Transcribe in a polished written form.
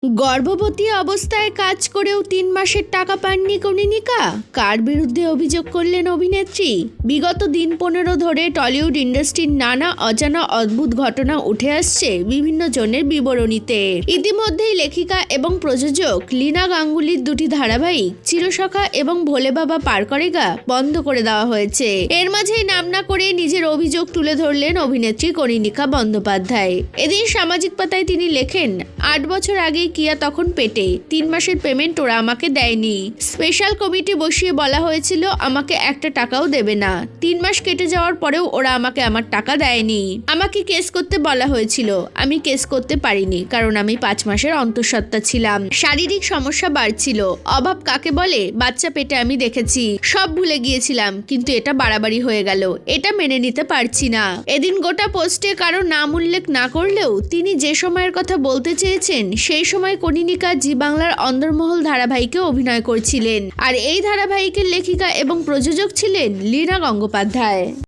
গর্ভবতী অবস্থায় কাজ করেও ৩ মাসের টাকা পাননি কনীনিকা। কার বিরুদ্ধে অভিযোগ করলেন অভিনেত্রী? বিগত দিন 15 ধরে টলিউড ইন্ডাস্ট্রির নানা অজানা অদ্ভুত ঘটনা উঠে আসছে বিভিন্ন জনের বিবরণীতে। ইতিমধ্যেই লেখিকা এবং প্রযোজক লীনা গাঙ্গুলির দুটি ধারাবাহিক চিরসখা এবং ভোলে বাবা পার করেগা বন্ধ করে দেওয়া হয়েছে। এর মাঝেই নাম না করে নিজের অভিযোগ তুলে ধরলেন অভিনেত্রী কনীনিকা বন্দ্যোপাধ্যায়। এদিন সামাজিক পাতায় তিনি লেখেন, 8 বছর আগে কিয়া তখন পেটে, 3 মাসের পেমেন্ট ওরা আমাকে দেয়নি। স্পেশাল কমিটি বসিয়ে বলা হয়েছিল আমাকে একটা টাকাও দেবে না। 3 মাস কেটে যাওয়ার পরেও ওরা আমাকে আমার টাকা দেয়নি। আমাকে কেস করতে বলা হয়েছিল, আমি কেস করতে পারিনি কারণ আমি 5 মাসের অন্তঃসত্ত্বা ছিলাম। শারীরিক সমস্যা বাড়ছিল। অভাব কাকে বলে বাচ্চা পেটে আমি দেখেছি, সব ভুলে গিয়েছিলাম, কিন্তু এটা বাড়াবাড়ি হয়ে গেল, এটা মেনে নিতে পারছি না। এদিন গোটা পোস্টে কারো নাম উল্লেখ না করলেও তিনি যে সময়ের কথা বলতে চেয়েছেন সেই সময় কনীনিকা জি বাংলার অন্দরমহল ধারাবাহিকে অভিনয় করছিলেন। আর এই ধারাবাহিকের লেখিকা এবং প্রযোজক ছিলেন লীনা গঙ্গোপাধ্যায়।